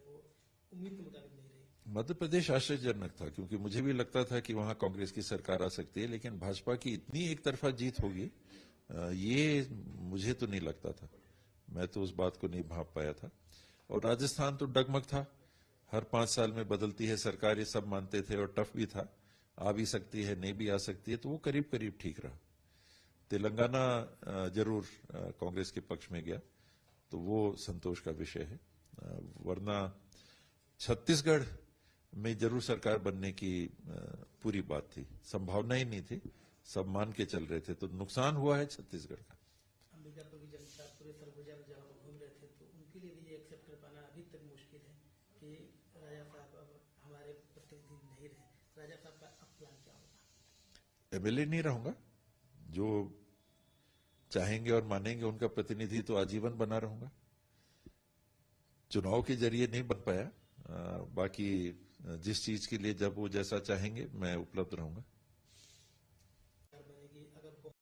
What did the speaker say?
वो उम्मीद के मुताबिक नहीं रही। मध्य प्रदेश आश्चर्यजनक था, क्योंकि मुझे भी लगता था कि वहां कांग्रेस की सरकार आ सकती है, लेकिन भाजपा की इतनी एक तरफा जीत होगी ये मुझे तो नहीं लगता था। मैं तो उस बात को नहीं भांप पाया था। और राजस्थान तो डगमग था, हर 5 साल में बदलती है सरकार, ये सब मानते थे, और टफ भी था, आ भी सकती है नहीं भी आ सकती है, तो वो करीब करीब ठीक रहा। तेलंगाना जरूर कांग्रेस के पक्ष में गया, तो वो संतोष का विषय है। वरना छत्तीसगढ़ में जरूर सरकार बनने की पूरी बात थी, संभावना ही नहीं थी, सब मान के चल रहे थे, तो नुकसान हुआ है छत्तीसगढ़ का। अंबिकापुर की जनता पूरे सरगुजा में जब घूम रहे थे तो उनके लिए भी ये एक्सेप्ट कर पाना अभी तक मुश्किल है कि राजा साहब अब हमारे प्रतिनिधि नहीं रहे। राजा साहब का अब प्लान क्या होगा? एमएलए नहीं रहूंगा, जो चाहेंगे और मानेंगे उनका प्रतिनिधि तो आजीवन बना रहूंगा। चुनाव के जरिए नहीं बन पाया, बाकी जिस चीज के लिए जब वो जैसा चाहेंगे मैं उपलब्ध रहूंगा।